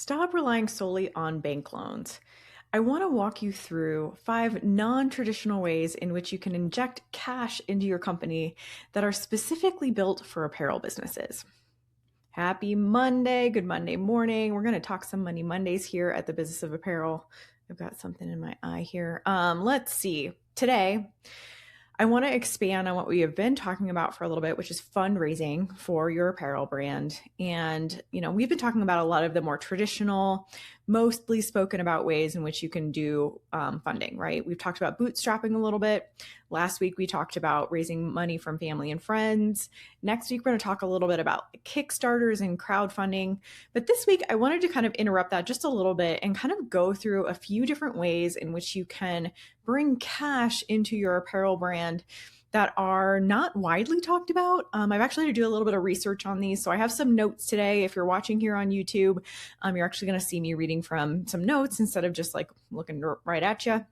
Stop relying solely on bank loans. I want to walk you through 5 non traditional ways in which you can inject cash into your company that are specifically built for apparel businesses. Happy Monday. Good Monday morning. We're going to talk some Money Mondays here at the Business of Apparel. I've got something in my eye here. Let's see. Today, I want to expand on what we have been talking about for a little bit, which is fundraising for your apparel brand. And, we've been talking about a lot of the more traditional, mostly spoken about ways in which you can do funding, right? We've talked about bootstrapping a little bit. Last week, we talked about raising money from family and friends. Next week, we're going to talk a little bit about Kickstarters and crowdfunding. But this week, I wanted to kind of interrupt that just a little bit and kind of go through a few different ways in which you can bring cash into your apparel brand that are not widely talked about. I've actually had to do a little bit of research on these. So I have some notes today. If you're watching here on YouTube, you're actually going to see me reading from some notes instead of just like looking right at you.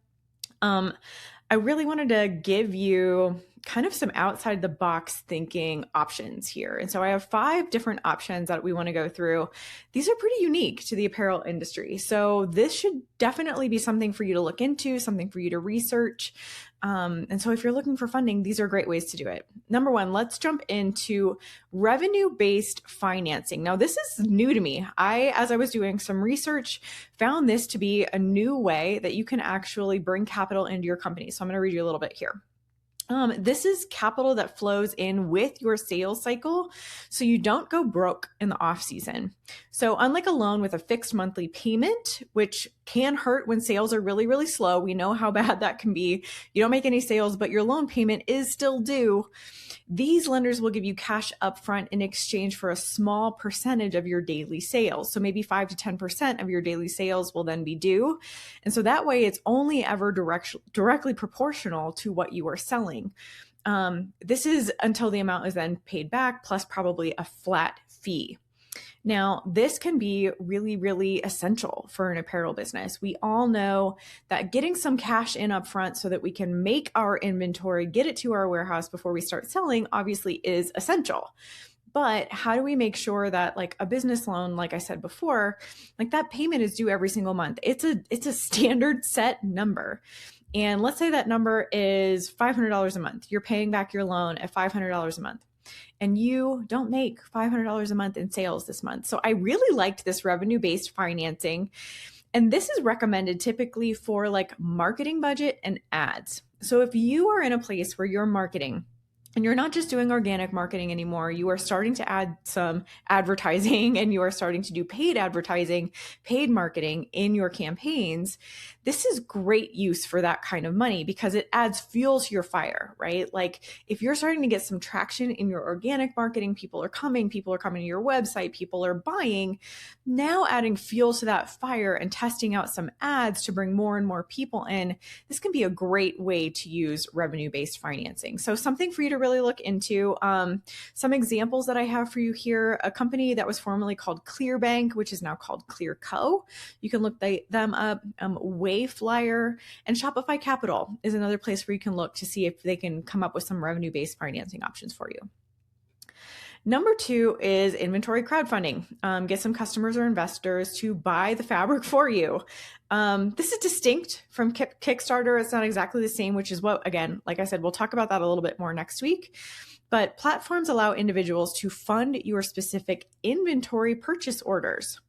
I really wanted to give you kind of some outside the box thinking options here. And so I have 5 different options that we want to go through. These are pretty unique to the apparel industry. So this should definitely be something for you to look into, something for you to research. And so if you're looking for funding, these are great ways to do it. Number 1, let's jump into revenue-based financing. Now, this is new to me. As I was doing some research, found this to be a new way that you can actually bring capital into your company. So I'm going to read you a little bit here. This is capital that flows in with your sales cycle, so you don't go broke in the off season. So unlike a loan with a fixed monthly payment, which can hurt when sales are really, really slow, we know how bad that can be. You don't make any sales, but your loan payment is still due. These lenders will give you cash upfront in exchange for a small percentage of your daily sales. So maybe 5 to 10% of your daily sales will then be due. And so that way it's only ever directly proportional to what you are selling. This is until the amount is then paid back, plus probably a flat fee. Now, this can be really, really essential for an apparel business. We all know that getting some cash in up front so that we can make our inventory, get it to our warehouse before we start selling, obviously is essential. But how do we make sure that like a business loan, like I said before, like that payment is due every single month? It's a standard set number. And let's say that number is $500 a month. You're paying back your loan at $500 a month. And you don't make $500 a month in sales this month. So I really liked this revenue-based financing. And this is recommended typically for like marketing budget and ads. So if you are in a place where you're marketing and you're not just doing organic marketing anymore, you are starting to add some advertising and you are starting to do paid advertising, paid marketing in your campaigns, this is great use for that kind of money because it adds fuel to your fire, right? Like if you're starting to get some traction in your organic marketing, people are coming to your website, people are buying. Now adding fuel to that fire and testing out some ads to bring more and more people in, this can be a great way to use revenue-based financing. So something for you to really look into. Some examples that I have for you here, a company that was formerly called ClearBank, which is now called ClearCo. You can look them up. Wayflyer and Shopify Capital is another place where you can look to see if they can come up with some revenue-based financing options for you. Number 2 is inventory crowdfunding. Get some customers or investors to buy the fabric for you. This is distinct from Kickstarter. It's not exactly the same, which is what, again, like I said, we'll talk about that a little bit more next week. But platforms allow individuals to fund your specific inventory purchase orders.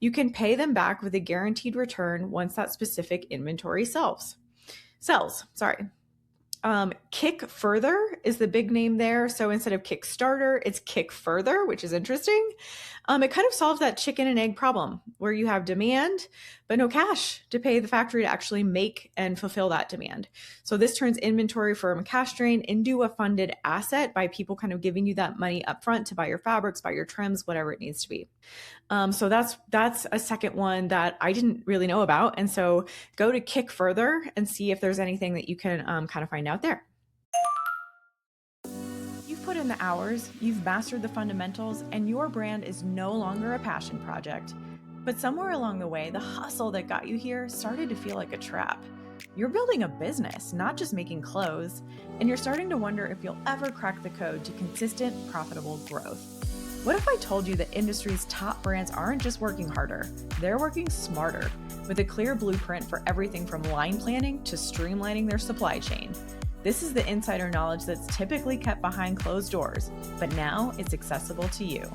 You can pay them back with a guaranteed return once that specific inventory sells. Kick Further is the big name there. So instead of Kickstarter, it's Kick Further, which is interesting. It kind of solves that chicken and egg problem where you have demand, but no cash to pay the factory to actually make and fulfill that demand. So this turns inventory from a cash drain into a funded asset by people kind of giving you that money up front to buy your fabrics, buy your trims, whatever it needs to be. So that's a second one that I didn't really know about. And so go to Kick Further and see if there's anything that you can kind of find out there. You've put in the hours, you've mastered the fundamentals, and your brand is no longer a passion project. But somewhere along the way, the hustle that got you here started to feel like a trap. You're building a business, not just making clothes, and you're starting to wonder if you'll ever crack the code to consistent, profitable growth. What if I told you that industry's top brands aren't just working harder, they're working smarter, with a clear blueprint for everything from line planning to streamlining their supply chain? This is the insider knowledge that's typically kept behind closed doors, but now it's accessible to you.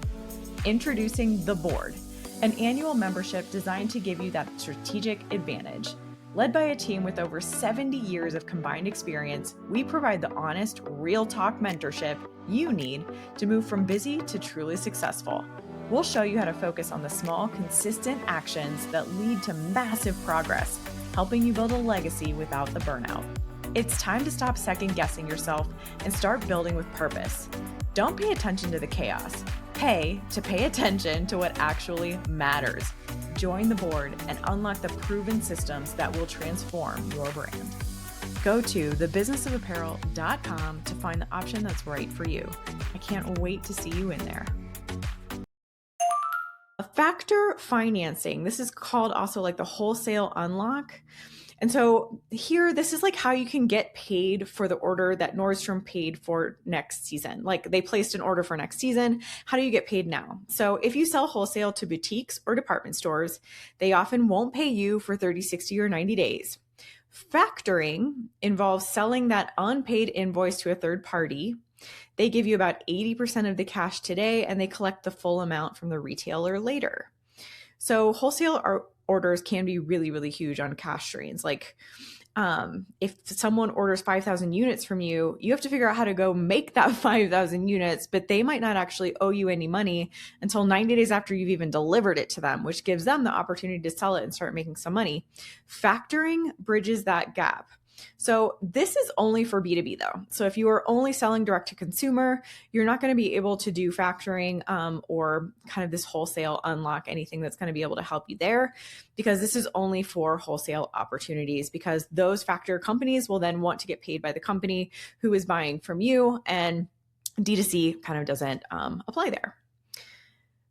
Introducing The Board, an annual membership designed to give you that strategic advantage. Led by a team with over 70 years of combined experience, we provide the honest, real talk mentorship you need to move from busy to truly successful. We'll show you how to focus on the small, consistent actions that lead to massive progress, helping you build a legacy without the burnout. It's time to stop second-guessing yourself and start building with purpose. Don't pay attention to the chaos. Pay attention to what actually matters. Join the board and unlock the proven systems that will transform your brand. Go to thebusinessofapparel.com to find the option that's right for you. I can't wait to see you in there. Factor financing. This is called also like the wholesale unlock. And so here, this is like how you can get paid for the order that Nordstrom paid for next season. Like they placed an order for next season. How do you get paid now? So if you sell wholesale to boutiques or department stores, they often won't pay you for 30, 60, or 90 days. Factoring involves selling that unpaid invoice to a third party. They give you about 80% of the cash today, and they collect the full amount from the retailer later. So wholesale orders can be really, really huge on cash drains. Like if someone orders 5,000 units from you, you have to figure out how to go make that 5,000 units, but they might not actually owe you any money until 90 days after you've even delivered it to them, which gives them the opportunity to sell it and start making some money. Factoring bridges that gap. So this is only for B2B though. So if you are only selling direct to consumer, you're not going to be able to do factoring or kind of this wholesale unlock, anything that's going to be able to help you there, because this is only for wholesale opportunities, because those factor companies will then want to get paid by the company who is buying from you, and D2C kind of doesn't apply there.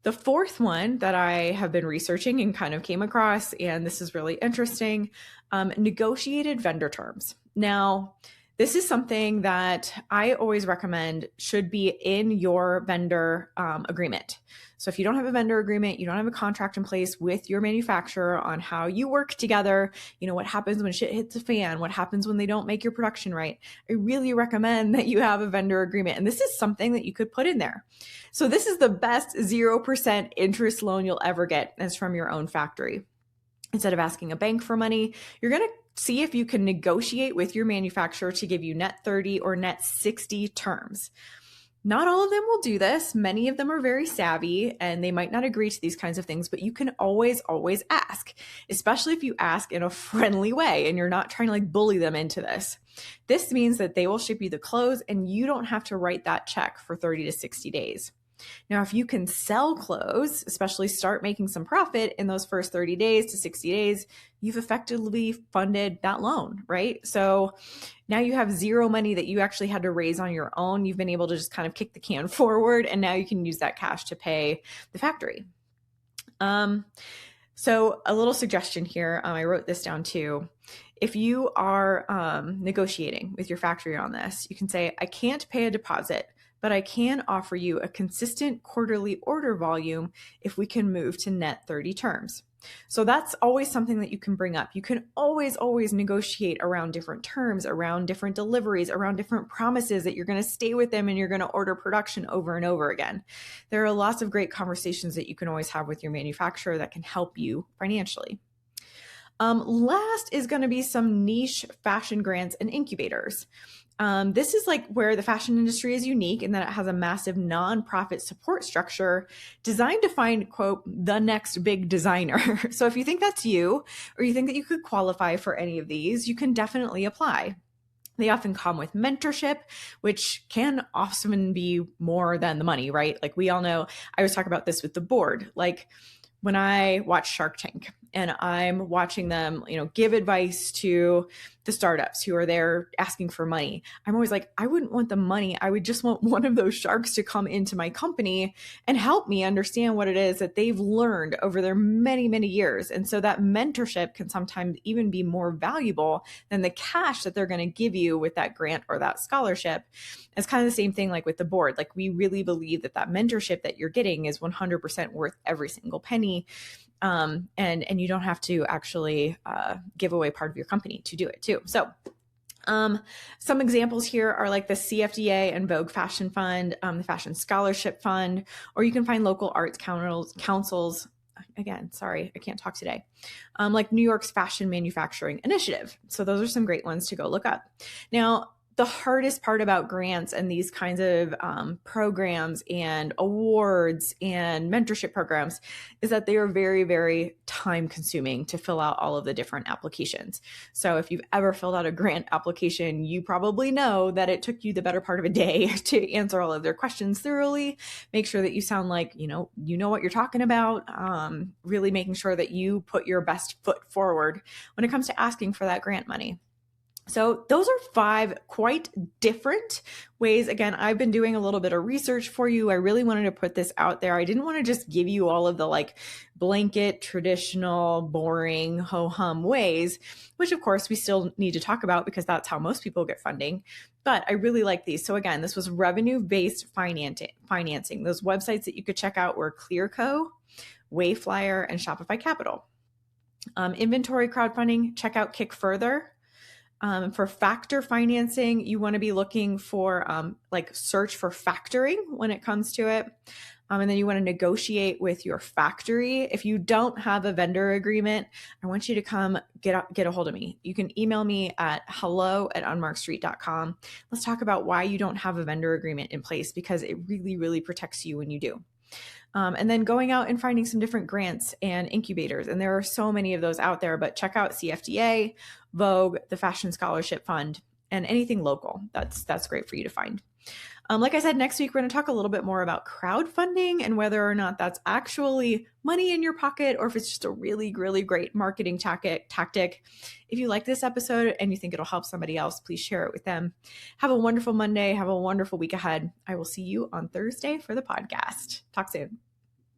The fourth one that I have been researching and kind of came across, and this is really interesting, negotiated vendor terms. Now, this is something that I always recommend should be in your vendor agreement. So if you don't have a vendor agreement, you don't have a contract in place with your manufacturer on how you work together, you know, what happens when shit hits the fan, what happens when they don't make your production right, I really recommend that you have a vendor agreement. And this is something that you could put in there. So this is the best 0% interest loan you'll ever get, and it's from your own factory. Instead of asking a bank for money, you're going to see if you can negotiate with your manufacturer to give you net 30 or net 60 terms. Not all of them will do this. Many of them are very savvy and they might not agree to these kinds of things, but you can always ask, especially if you ask in a friendly way and you're not trying to like bully them into this. This means that they will ship you the clothes and you don't have to write that check for 30 to 60 days. Now, if you can sell clothes, especially start making some profit in those first 30 days to 60 days, you've effectively funded that loan, right? So now you have zero money that you actually had to raise on your own. You've been able to just kind of kick the can forward, and now you can use that cash to pay the factory. So a little suggestion here, I wrote this down too. If you are negotiating with your factory on this, you can say, I can't pay a deposit, but I can offer you a consistent quarterly order volume if we can move to net 30 terms. So that's always something that you can bring up. You can always negotiate around different terms, around different deliveries, around different promises that you're going to stay with them and you're going to order production over and over again. There are lots of great conversations that you can always have with your manufacturer that can help you financially. Last is going to be some niche fashion grants and incubators. This is like where the fashion industry is unique in that it has a massive nonprofit support structure designed to find, quote, the next big designer. So if you think that's you, or you think that you could qualify for any of these, you can definitely apply. They often come with mentorship, which can often be more than the money, right? Like we all know, I was talking about this with the board, like when I watch Shark Tank and I'm watching them, give advice to the startups who are there asking for money, I'm always like, I wouldn't want the money. I would just want one of those sharks to come into my company and help me understand what it is that they've learned over their many, many years. And so that mentorship can sometimes even be more valuable than the cash that they're going to give you with that grant or that scholarship. It's kind of the same thing like with the board. Like, we really believe that mentorship that you're getting is 100% worth every single penny. And you don't have to actually give away part of your company to do it too. So some examples here are like the CFDA and Vogue Fashion Fund, the Fashion Scholarship Fund, or you can find local arts councils. Again, sorry, I can't talk today. Like New York's Fashion Manufacturing Initiative. So those are some great ones to go look up. Now, the hardest part about grants and these kinds of programs and awards and mentorship programs is that they are very, very time consuming to fill out all of the different applications. So if you've ever filled out a grant application, you probably know that it took you the better part of a day to answer all of their questions thoroughly, make sure that you sound like, you know what you're talking about, really making sure that you put your best foot forward when it comes to asking for that grant money. So those are 5 quite different ways. Again, I've been doing a little bit of research for you. I really wanted to put this out there. I didn't want to just give you all of the like blanket, traditional, boring, ho-hum ways, which of course we still need to talk about because that's how most people get funding. But I really like these. So again, this was revenue-based financing. Those websites that you could check out were Clearco, Wayflyer, and Shopify Capital. Inventory crowdfunding, check out Kick Further. For factor financing, you want to be looking for like search for factoring when it comes to it. And then you want to negotiate with your factory. If you don't have a vendor agreement, I want you to come get a hold of me. You can email me at hello@unmarkedstreet.com. Let's talk about why you don't have a vendor agreement in place, because it really, really protects you when you do. And then going out and finding some different grants and incubators. And there are so many of those out there, but check out CFDA, Vogue, the Fashion Scholarship Fund, and anything local. That's great for you to find. Like I said, next week, we're going to talk a little bit more about crowdfunding and whether or not that's actually money in your pocket or if it's just a really, really great marketing tactic. If you like this episode and you think it'll help somebody else, please share it with them. Have a wonderful Monday. Have a wonderful week ahead. I will see you on Thursday for the podcast. Talk soon.